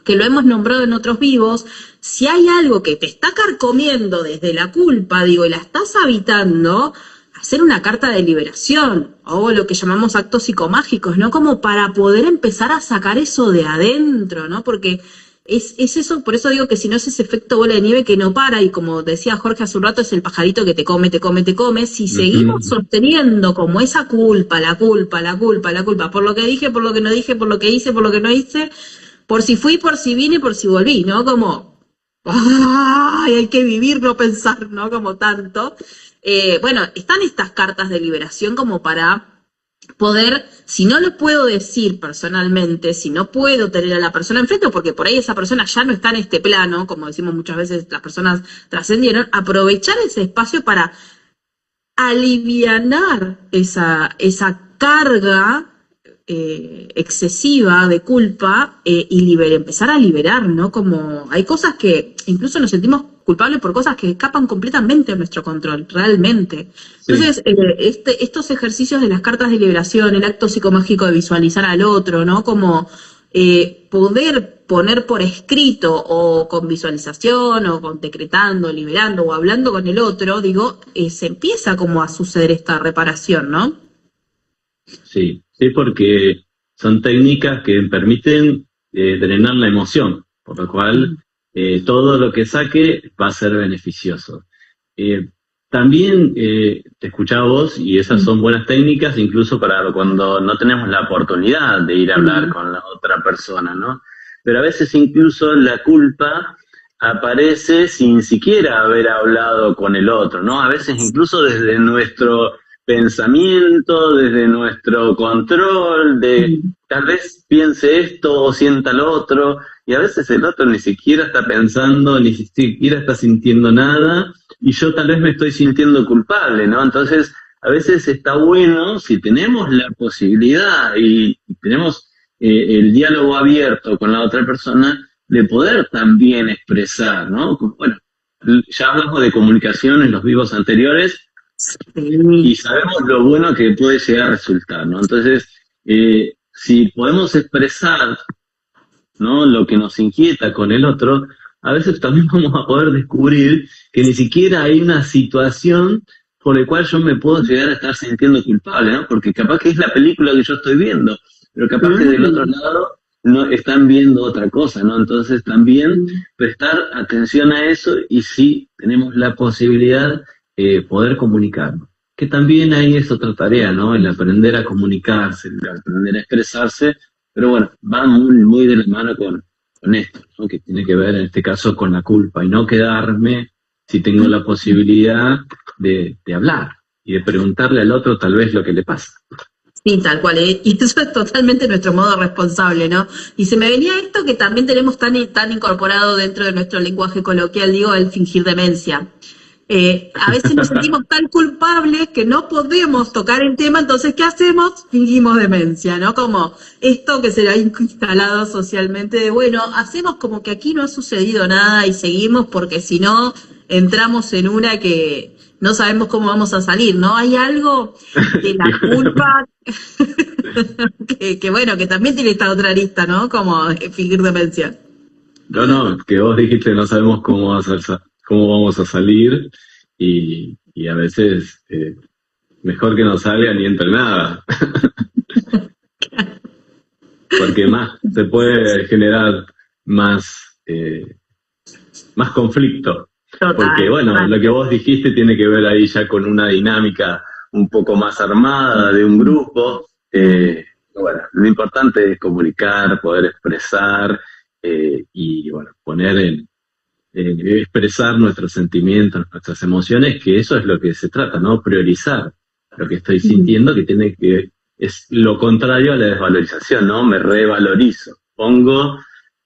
que lo hemos nombrado en otros vivos, si hay algo que te está carcomiendo desde la culpa, digo, y la estás habitando, hacer una carta de liberación, o lo que llamamos actos psicomágicos, ¿no? Como para poder empezar a sacar eso de adentro, ¿no? Porque es eso, por eso digo que si no es ese efecto bola de nieve que no para, y como decía Jorge hace un rato, es el pajarito que te come, si seguimos sosteniendo como esa culpa, la culpa, por lo que dije, por lo que no dije, por lo que hice, por lo que no hice, por si fui, por si vine, por si volví, ¿no? Como, ¡ay! Hay que vivir, no pensar, ¿no? Como tanto. Bueno, están estas cartas de liberación como para poder, si no lo puedo decir personalmente, si no puedo tener a la persona enfrente, porque por ahí esa persona ya no está en este plano, como decimos muchas veces, las personas trascendieron, aprovechar ese espacio para alivianar esa carga excesiva de culpa y empezar a liberar, ¿no? Como hay cosas que incluso nos sentimos culpables por cosas que escapan completamente a nuestro control, realmente. Sí. Entonces, estos ejercicios de las cartas de liberación, el acto psicomágico de visualizar al otro, ¿no? Como poder poner por escrito o con visualización o con decretando, liberando o hablando con el otro, digo, se empieza como a suceder esta reparación, ¿no? Sí, sí, porque son técnicas que permiten drenar la emoción, por lo cual todo lo que saque va a ser beneficioso. también te escuchaba vos, y esas son buenas técnicas incluso para cuando no tenemos la oportunidad de ir a hablar con la otra persona, ¿no? Pero a veces incluso la culpa aparece sin siquiera haber hablado con el otro, ¿no? A veces incluso desde nuestro pensamiento, desde nuestro control, de tal vez piense esto o sienta lo otro, y a veces el otro ni siquiera está pensando, ni siquiera está sintiendo nada, y yo tal vez me estoy sintiendo culpable, ¿no? Entonces, a veces está bueno, si tenemos la posibilidad y tenemos el diálogo abierto con la otra persona, de poder también expresar, ¿no? Bueno, ya hablamos de comunicación en los vivos anteriores, y sabemos lo bueno que puede llegar a resultar, ¿no? Entonces, si podemos expresar, ¿no?, lo que nos inquieta con el otro, a veces también vamos a poder descubrir que ni siquiera hay una situación por la cual yo me puedo llegar a estar sintiendo culpable, ¿no? Porque capaz que es la película que yo estoy viendo, pero capaz que del otro lado no están viendo otra cosa, ¿no? Entonces también prestar atención a eso, y si tenemos la posibilidad poder comunicarnos. Que también ahí es otra tarea, ¿no? El aprender a comunicarse, el aprender a expresarse, pero bueno, va muy de la mano con esto, ¿no? Que tiene que ver en este caso con la culpa, y no quedarme, si tengo la posibilidad de hablar y de preguntarle al otro tal vez lo que le pasa. Sí, tal cual, y eso es totalmente nuestro modo responsable, ¿no? Y se me venía esto que también tenemos tan incorporado dentro de nuestro lenguaje coloquial, digo, el fingir demencia. A veces nos sentimos tan culpables que no podemos tocar el tema, entonces, ¿qué hacemos? Fingimos demencia, ¿no? Como esto que se ha instalado socialmente de, bueno, hacemos como que aquí no ha sucedido nada y seguimos, porque si no, entramos en una que no sabemos cómo vamos a salir, ¿no? Hay algo de la culpa que bueno, que también tiene esta otra lista, ¿no? Como fingir demencia. No, que vos dijiste no sabemos cómo vamos a salir, y a veces mejor que no salga ni entre nada. Porque más se puede generar más conflicto. Total, porque bueno, lo que vos dijiste tiene que ver ahí ya con una dinámica un poco más armada de un grupo. Bueno, lo importante es comunicar, poder expresar, y bueno, expresar nuestros sentimientos, nuestras emociones, que eso es lo que se trata, ¿no? Priorizar lo que estoy sintiendo, es lo contrario a la desvalorización, ¿no? Me revalorizo, pongo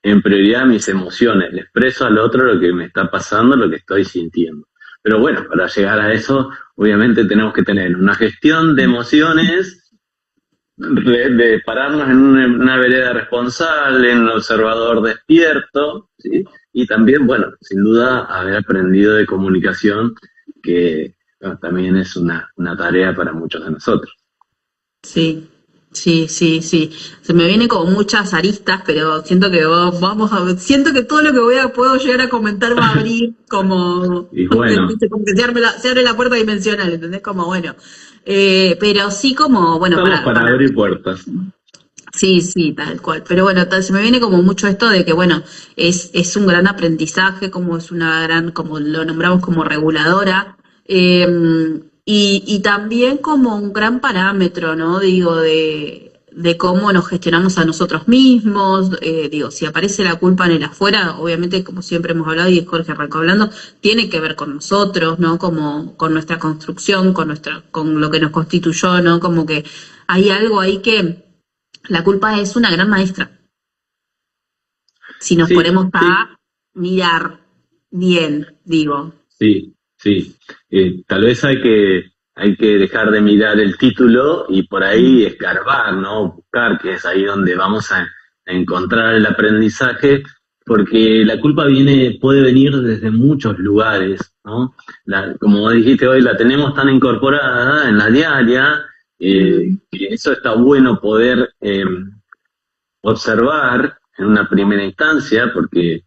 en prioridad mis emociones, le expreso al otro lo que me está pasando, lo que estoy sintiendo. Pero bueno, para llegar a eso, obviamente tenemos que tener una gestión de emociones, de pararnos en una vereda responsable, en un observador despierto, ¿sí? Y también, bueno, sin duda, haber aprendido de comunicación, que bueno, también es una tarea para muchos de nosotros. Sí. Se me vienen como muchas aristas, pero siento que siento que todo lo que puedo llegar a comentar va a abrir como, y bueno, como que se abre la puerta dimensional, ¿entendés? Como bueno. Pero sí como, bueno, estamos para abrir puertas. Sí, tal cual. Pero bueno, se me viene como mucho esto de que, bueno, es un gran aprendizaje, como es una gran, como lo nombramos como reguladora, y también como un gran parámetro, ¿no? Digo, de cómo nos gestionamos a nosotros mismos. Digo, si aparece la culpa en el afuera, obviamente, como siempre hemos hablado, y Jorge arrancó hablando, tiene que ver con nosotros, ¿no? Como con nuestra construcción, con lo que nos constituyó, ¿no? Como que hay algo ahí que la culpa es una gran maestra. Si nos ponemos a mirar bien, digo. Sí. Tal vez hay que dejar de mirar el título y por ahí escarbar, ¿no? Buscar, que es ahí donde vamos a encontrar el aprendizaje, porque la culpa puede venir desde muchos lugares, ¿no? Como vos dijiste hoy, la tenemos tan incorporada en la diaria, que eso está bueno poder observar en una primera instancia, porque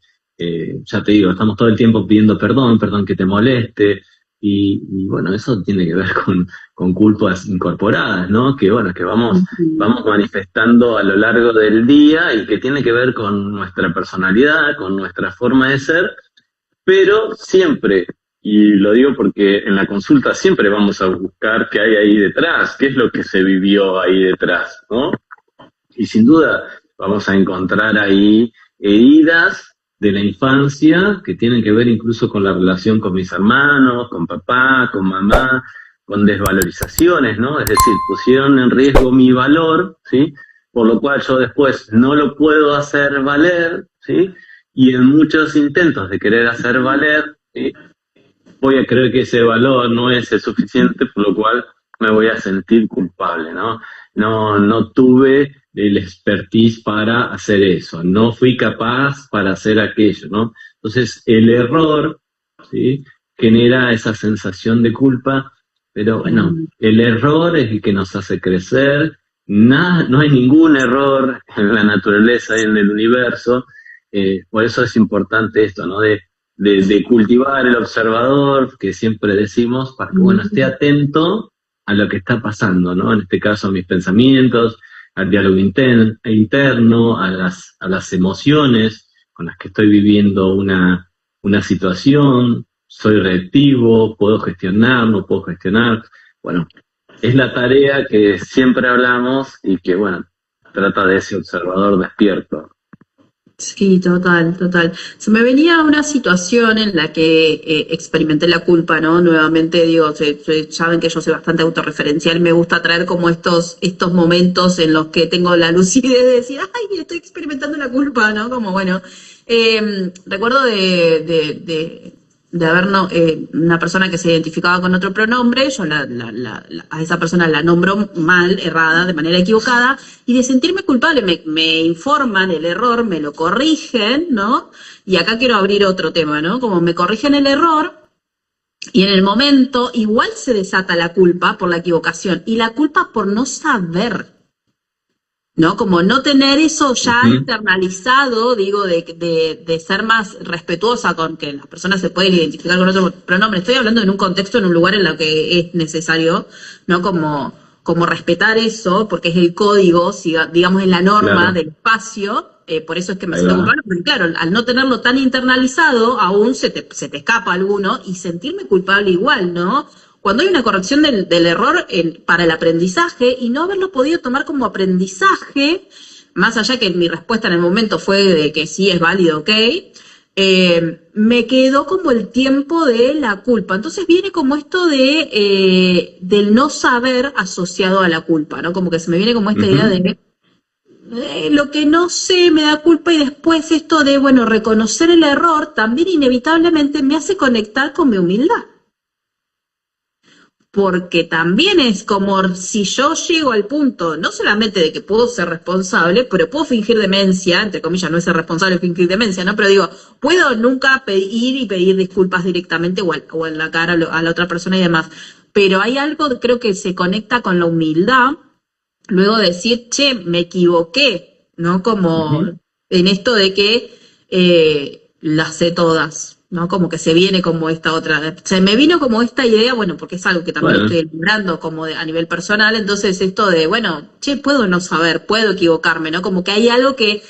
ya te digo, estamos todo el tiempo pidiendo perdón que te moleste, y bueno, eso tiene que ver con culpas incorporadas, ¿no? Que bueno, que vamos manifestando a lo largo del día, y que tiene que ver con nuestra personalidad, con nuestra forma de ser, pero siempre, y lo digo porque en la consulta siempre vamos a buscar qué hay ahí detrás, qué es lo que se vivió ahí detrás, ¿no? Y sin duda vamos a encontrar ahí heridas de la infancia que tienen que ver incluso con la relación con mis hermanos, con papá, con mamá, con desvalorizaciones, ¿no? Es decir, pusieron en riesgo mi valor, ¿sí? Por lo cual yo después no lo puedo hacer valer, ¿sí? Y en muchos intentos de querer hacer valer, ¿sí? Voy a creer que ese valor no es el suficiente, por lo cual me voy a sentir culpable, ¿no? No tuve el expertise para hacer eso, no fui capaz para hacer aquello, ¿no? Entonces, el error, ¿sí? Genera esa sensación de culpa, pero bueno, el error es el que nos hace crecer, no hay ningún error en la naturaleza y en el universo, por eso es importante esto, ¿no? De cultivar el observador, que siempre decimos, para que, bueno, esté atento a lo que está pasando, ¿no? En este caso a mis pensamientos, al diálogo interno, a las emociones con las que estoy viviendo una situación, soy reactivo, puedo gestionar, no puedo gestionar. Bueno, es la tarea que siempre hablamos y que, bueno, trata de ese observador despierto. Sí, total, total. Se me venía una situación en la que experimenté la culpa, ¿no? Nuevamente digo, saben que yo soy bastante autorreferencial, me gusta traer como estos momentos en los que tengo la lucidez de decir, ay, estoy experimentando la culpa, ¿no? Como bueno, recuerdo de haber una persona que se identificaba con otro pronombre, yo a esa persona la nombro mal, errada, de manera equivocada, y de sentirme culpable, me informan el error, me lo corrigen, ¿no? Y acá quiero abrir otro tema, ¿no? Como me corrigen el error, y en el momento igual se desata la culpa por la equivocación, y la culpa por no saber, ¿no? Como no tener eso ya internalizado, digo, de ser más respetuosa con que las personas se pueden identificar con otro pronombre. Estoy hablando en un contexto, en un lugar en el que es necesario, ¿no? Como respetar eso, porque es el código, digamos, es la norma del espacio, por eso es que me siento culpable, porque claro, al no tenerlo tan internalizado, aún se te escapa alguno, y sentirme culpable igual, ¿no? Cuando hay una corrección del error para el aprendizaje y no haberlo podido tomar como aprendizaje, más allá que mi respuesta en el momento fue de que sí es válido, ok, me quedó como el tiempo de la culpa. Entonces viene como esto del no saber asociado a la culpa, ¿no? Como que se me viene como esta idea de lo que no sé me da culpa, y después esto de, bueno, reconocer el error también inevitablemente me hace conectar con mi humildad. Porque también es como si yo llego al punto, no solamente de que puedo ser responsable, pero puedo fingir demencia, entre comillas, no es ser responsable, fingir demencia, ¿no? Pero digo, puedo nunca pedir disculpas directamente o en la cara a la otra persona y demás. Pero hay algo, creo que se conecta con la humildad, luego de decir, che, me equivoqué, ¿no? Como en esto de que las sé todas, ¿no? Como que se viene como esta otra, se me vino como esta idea, bueno, porque es algo que también estoy elaborando como a nivel personal, entonces esto de, bueno, che, puedo no saber, puedo equivocarme, ¿no? Como que hay algo que,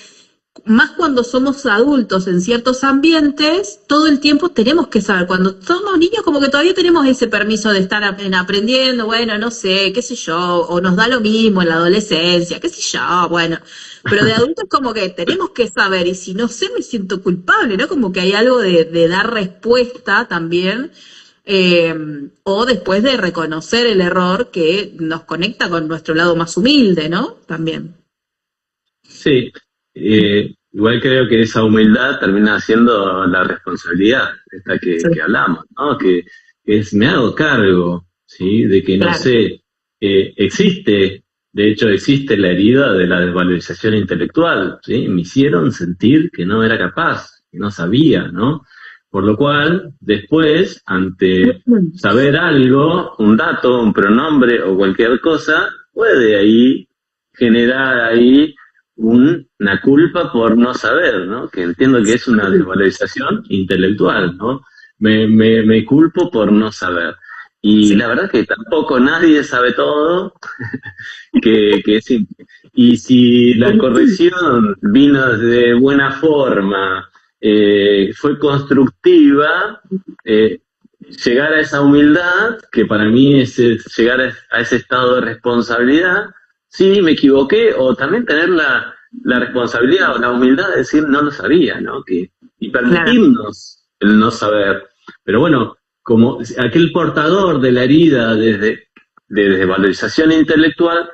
más cuando somos adultos en ciertos ambientes, todo el tiempo tenemos que saber. Cuando somos niños como que todavía tenemos ese permiso de estar aprendiendo, bueno, no sé, qué sé yo, o nos da lo mismo en la adolescencia, qué sé yo, bueno. Pero de adultos como que tenemos que saber, y si no sé me siento culpable, ¿no? Como que hay algo de dar respuesta también, o después de reconocer el error que nos conecta con nuestro lado más humilde, ¿no? También. Sí. Igual creo que esa humildad termina siendo la responsabilidad esta que hablamos, ¿no? Que es, me hago cargo, ¿sí? De que no sé, existe, de hecho existe la herida de la desvalorización intelectual, ¿sí? Me hicieron sentir que no era capaz, que no sabía, ¿no? Por lo cual, después, ante saber algo, un dato, un pronombre o cualquier cosa, puede ahí generar ahí una culpa por no saber, ¿no? Que entiendo que es una desvalorización intelectual, ¿no? Me culpo por no saber. Y la verdad que tampoco nadie sabe todo, y si la corrección vino de buena forma, fue constructiva, llegar a esa humildad, que para mí es llegar a ese estado de responsabilidad, sí, me equivoqué, o también tener la responsabilidad o la humildad de decir no lo sabía, ¿no? Y Claro. permitirnos el no saber. Pero bueno, como aquel portador de la herida desde valorización intelectual,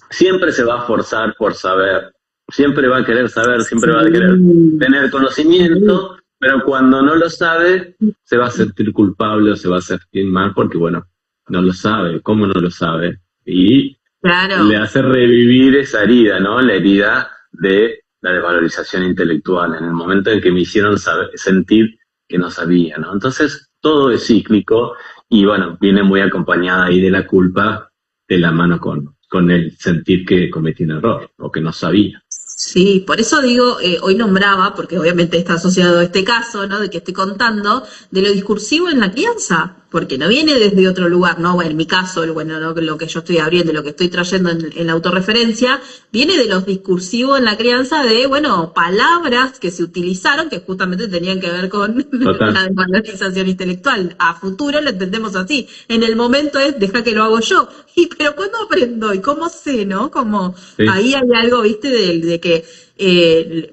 siempre se va a forzar por saber, siempre va a querer saber, siempre va a querer Sí, tener sí, conocimiento, pero cuando no lo sabe, se va a sentir culpable o se va a sentir mal porque, bueno, no lo sabe, ¿cómo no lo sabe? Y le claro. hace revivir esa herida, ¿no? La herida de la desvalorización intelectual, en el momento en que me hicieron sentir que no sabía, ¿no? Entonces, todo es cíclico y, bueno, viene muy acompañada ahí de la culpa de la mano con el sentir que cometí un error o que no sabía. Sí, por eso digo, hoy nombraba, porque obviamente está asociado a este caso, ¿no? De que estoy contando, de lo discursivo en la crianza, porque no viene desde otro lugar, ¿no? Bueno, en mi caso, bueno, lo que yo estoy abriendo, lo que estoy trayendo en la autorreferencia, viene de los discursivos en la crianza de, bueno, palabras que se utilizaron que justamente tenían que ver con Total. la desvalorización intelectual. A futuro lo entendemos así. En el momento es, deja que lo hago yo. Y, pero ¿cuándo aprendo? ¿Y cómo sé, no? Como Sí, ahí hay algo, viste, de que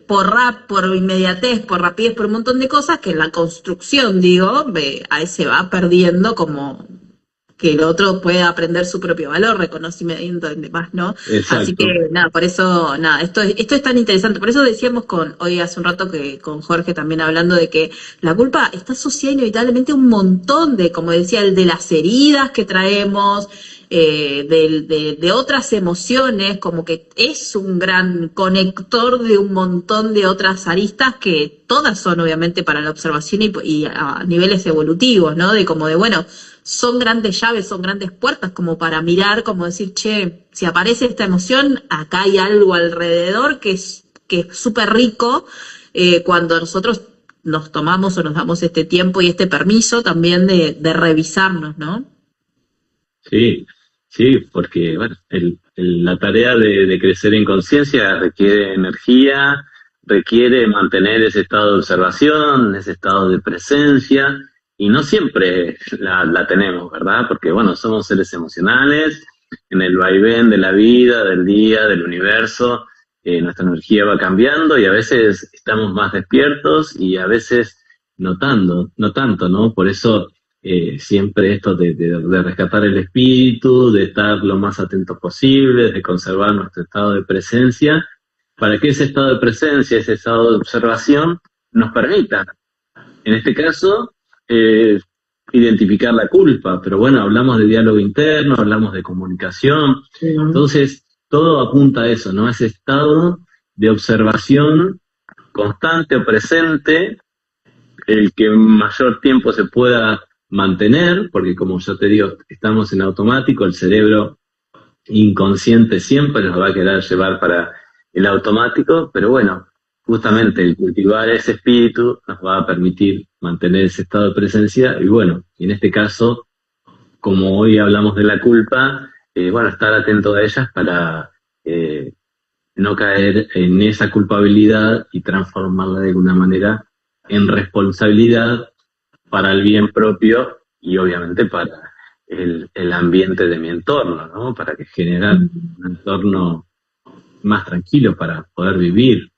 por inmediatez, por rapidez, por un montón de cosas, que en la construcción, digo, ahí se va perdiendo como que el otro pueda aprender su propio valor, reconocimiento y demás, ¿no? Así que exacto. nada, por eso, nada, esto es tan interesante. Por eso decíamos hoy hace un rato que con Jorge también hablando de que la culpa está asociada inevitablemente a un montón de, como decía, el de las heridas que traemos, de otras emociones, como que es un gran conector de un montón de otras aristas que todas son obviamente para la observación y a niveles evolutivos, ¿no? De como de, bueno, son grandes llaves, son grandes puertas como para mirar, como decir, che, si aparece esta emoción, acá hay algo alrededor que es súper rico cuando nosotros nos tomamos o nos damos este tiempo y este permiso también de revisarnos, ¿no? Sí, sí, porque bueno, la tarea de crecer en conciencia requiere energía, requiere mantener ese estado de observación, ese estado de presencia, y no siempre la tenemos, ¿verdad? Porque bueno, somos seres emocionales, en el vaivén de la vida, del día, del universo, nuestra energía va cambiando y a veces estamos más despiertos y a veces no tanto, ¿no? Por eso siempre esto de rescatar el espíritu, de estar lo más atentos posible, de conservar nuestro estado de presencia, para que ese estado de presencia, ese estado de observación, nos permita, en este caso, eh, identificar la culpa. Pero bueno, hablamos de diálogo interno, hablamos de comunicación, Mm. entonces todo apunta a eso, ¿no? A ese estado de observación constante o presente el que mayor tiempo se pueda mantener, porque como yo te digo, estamos en automático, el cerebro inconsciente siempre nos va a querer llevar para el automático, pero bueno, justamente el cultivar ese espíritu nos va a permitir mantener ese estado de presencia y bueno, en este caso, como hoy hablamos de la culpa, bueno, estar atento a ellas para no caer en esa culpabilidad y transformarla de alguna manera en responsabilidad para el bien propio y obviamente para el ambiente de mi entorno, ¿no? Para que generar un entorno más tranquilo para poder vivir.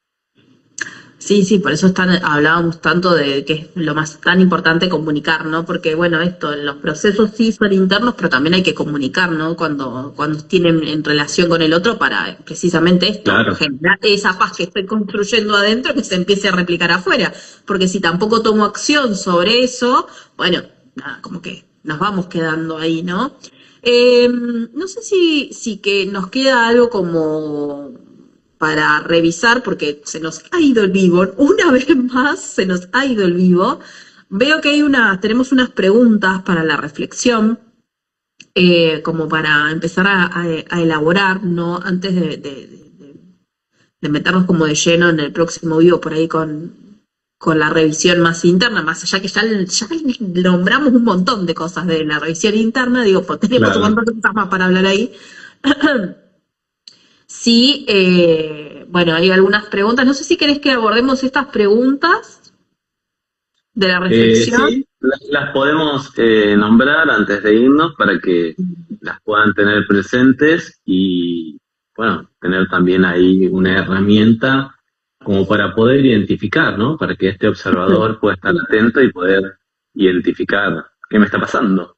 Sí, sí, por eso hablábamos tanto de que es lo más tan importante comunicar, ¿no? Porque, bueno, esto, los procesos sí son internos, pero también hay que comunicar, ¿no? Cuando tienen en relación con el otro para precisamente esto, Claro, generar esa paz que estoy construyendo adentro que se empiece a replicar afuera. Porque si tampoco tomo acción sobre eso, bueno, nada, como que nos vamos quedando ahí, ¿no? No sé si que nos queda algo como para revisar, porque se nos ha ido el vivo, una vez más se nos ha ido el vivo. Veo que tenemos unas preguntas para la reflexión, como para empezar a elaborar, ¿no? Antes de meternos como de lleno en el próximo vivo por ahí con la revisión más interna, más allá que ya nombramos un montón de cosas de la revisión interna, digo, pues tenemos un claro. montón de cosas más para hablar ahí. Sí, bueno, hay algunas preguntas. No sé si querés que abordemos estas preguntas de la reflexión. Sí, las podemos nombrar antes de irnos para que las puedan tener presentes y, bueno, tener también ahí una herramienta como para poder identificar, ¿no? Para que este observador pueda estar atento y poder identificar qué me está pasando.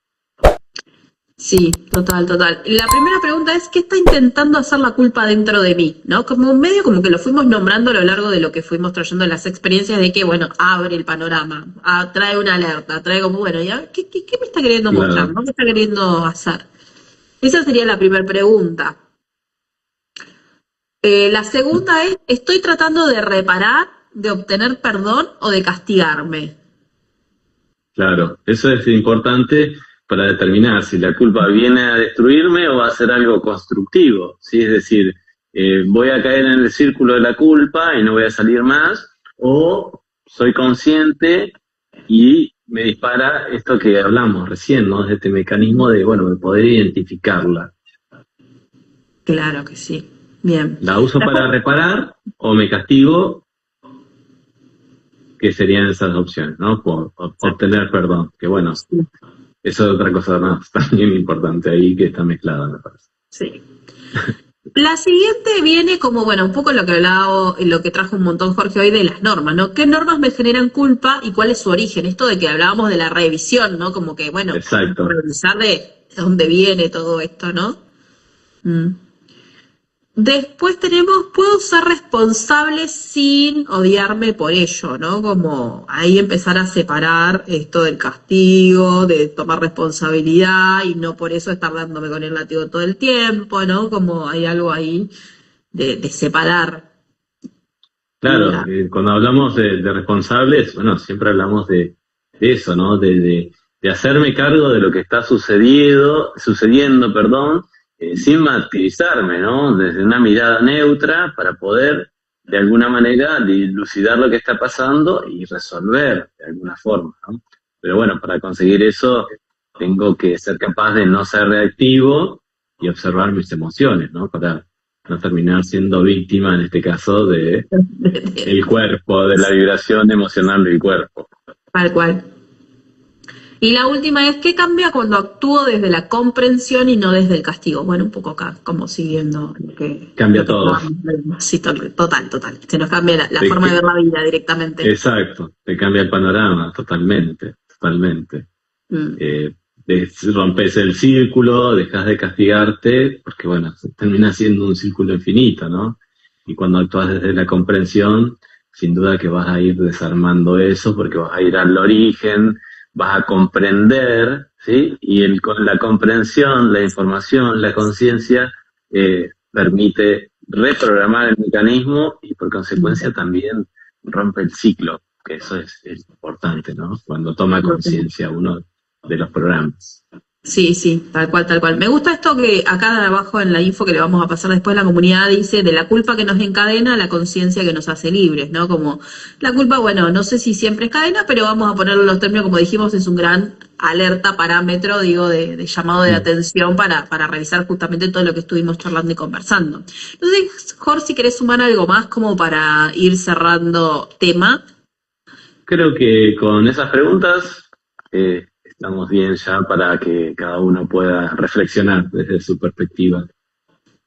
Sí, total, total. La primera pregunta es, ¿qué está intentando hacer la culpa dentro de mí? ¿No? Como medio como que lo fuimos nombrando a lo largo de lo que fuimos trayendo las experiencias de que, bueno, abre el panorama, trae una alerta, trae como, bueno, ¿ya? ¿Qué me está queriendo mostrar? Claro. ¿No? ¿Qué está queriendo hacer? Esa sería la primera pregunta. La segunda es, ¿estoy tratando de reparar, de obtener perdón o de castigarme? Claro, eso es importante para determinar si la culpa viene a destruirme o va a ser algo constructivo, ¿sí? Es decir, voy a caer en el círculo de la culpa y no voy a salir más, o soy consciente y me dispara esto que hablamos recién, ¿no? De este mecanismo de, bueno, de poder identificarla. Claro que sí. Bien. ¿La uso para reparar o me castigo? Que serían esas opciones, ¿no? Por obtener perdón, que bueno, eso es otra cosa más también importante ahí que está mezclada, me parece. Sí. La siguiente viene como, bueno, un poco lo que hablaba, lo que trajo un montón Jorge hoy de las normas, ¿no? ¿Qué normas me generan culpa y cuál es su origen? Esto de que hablábamos de la revisión, ¿no? Como que, bueno, Exacto. revisar de dónde viene todo esto, ¿no? Después tenemos, puedo ser responsable sin odiarme por ello, ¿no? Como ahí empezar a separar esto del castigo, de tomar responsabilidad y no por eso estar dándome con el látigo todo el tiempo, ¿no? Como hay algo ahí de separar. Claro, cuando hablamos de responsables, bueno, siempre hablamos de eso, ¿no? De hacerme cargo de lo que está sucediendo, perdón, sin martirizarme, ¿no? Desde una mirada neutra para poder, de alguna manera, dilucidar lo que está pasando y resolver de alguna forma, ¿no? Pero bueno, para conseguir eso tengo que ser capaz de no ser reactivo y observar mis emociones, ¿no? Para no terminar siendo víctima, en este caso, de el cuerpo, de la vibración emocional del cuerpo. Tal cual. Y la última es, ¿qué cambia cuando actúo desde la comprensión y no desde el castigo? Bueno, un poco acá, como siguiendo lo que... Cambia todo. Sí, total. Se nos cambia la forma de ver la vida directamente. Exacto, te cambia el panorama, totalmente. Rompes el círculo, dejas de castigarte, porque bueno, termina siendo un círculo infinito, ¿no? Y cuando actúas desde la comprensión, sin duda que vas a ir desarmando eso, porque vas a ir al origen, vas a comprender, ¿sí? Y con la comprensión, la información, la conciencia, permite reprogramar el mecanismo y por consecuencia también rompe el ciclo, que eso es importante, ¿no? Cuando toma conciencia uno de los programas. Sí, tal cual. Me gusta esto que acá abajo en la info que le vamos a pasar después la comunidad dice de la culpa que nos encadena a la conciencia que nos hace libres, ¿no? Como la culpa, bueno, no sé si siempre es cadena, pero vamos a ponerlo en los términos, como dijimos, es un gran alerta, parámetro, digo, de llamado de atención para revisar justamente todo lo que estuvimos charlando y conversando. Entonces, Jorge, si querés sumar algo más como para ir cerrando tema. Creo que con esas preguntas estamos bien ya para que cada uno pueda reflexionar desde su perspectiva.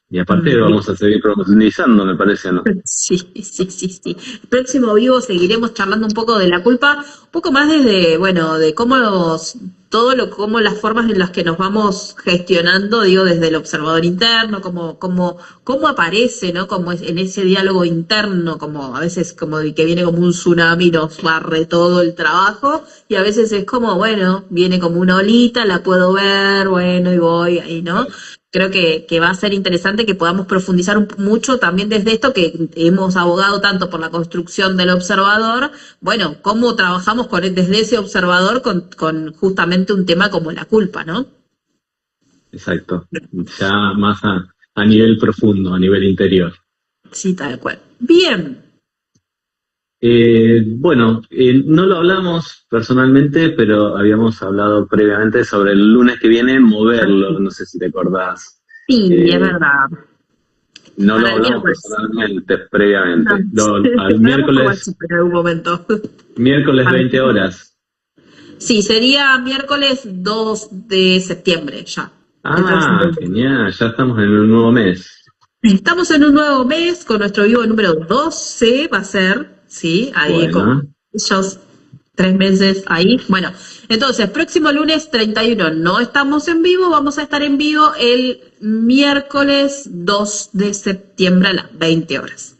Y aparte vamos a seguir profundizando, me parece, ¿no? Sí. El próximo vivo seguiremos charlando un poco de la culpa, un poco más desde, bueno, de cómo cómo las formas en las que nos vamos gestionando, digo, desde el observador interno, cómo aparece, ¿no? Como en ese diálogo interno, como a veces como que viene como un tsunami, nos barre todo el trabajo, y a veces es como, bueno, viene como una olita, la puedo ver, bueno, y voy ahí, ¿no? Creo que va a ser interesante que podamos profundizar mucho también desde esto que hemos abogado tanto por la construcción del observador, bueno, cómo trabajamos desde ese observador con justamente un tema como la culpa, ¿no? Exacto, ya más a nivel profundo, a nivel interior. Sí, tal cual. Bien. Bueno, no lo hablamos personalmente, pero habíamos hablado previamente sobre el lunes que viene moverlo, no sé si te acordás. Sí, es verdad. No lo hablamos personalmente, previamente. Al miércoles, en algún momento. miércoles 20 horas. Sí, sería miércoles 2 de septiembre ya. Genial, ya estamos en un nuevo mes. Estamos en un nuevo mes con nuestro vivo número 12, va a ser, sí, ahí Bueno. con esos 3 meses ahí. Bueno, entonces, próximo lunes 31 no estamos en vivo, vamos a estar en vivo el miércoles 2 de septiembre a las 20 horas.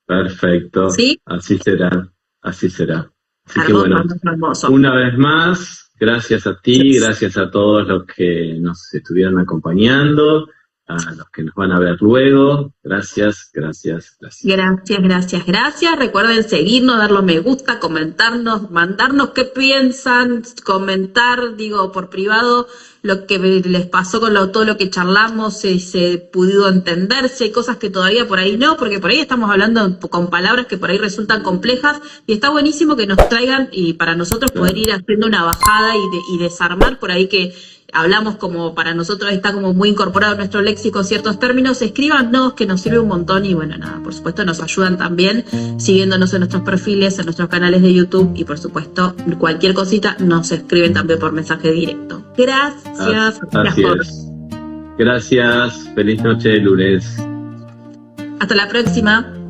Perfecto, ¿Sí? así será, así será. Así Hermoso, que bueno, hermoso. una vez más, gracias a ti, gracias a todos los que nos estuvieron acompañando, a los que nos van a ver luego. Gracias, gracias, gracias. Gracias. Recuerden seguirnos, darle me gusta, comentarnos, mandarnos qué piensan, comentar, digo, por privado, lo que les pasó con todo lo que charlamos, si se pudo entender, si hay cosas que todavía por ahí no, porque por ahí estamos hablando con palabras que por ahí resultan complejas, y está buenísimo que nos traigan, y para nosotros poder ir haciendo una bajada y desarmar por ahí que hablamos como para nosotros está como muy incorporado en nuestro léxico ciertos términos, escríbanos que nos sirve un montón y bueno, nada, por supuesto nos ayudan también siguiéndonos en nuestros perfiles, en nuestros canales de YouTube y por supuesto cualquier cosita nos escriben también por mensaje directo. Gracias. Así es. Gracias, feliz noche de lunes. Hasta la próxima.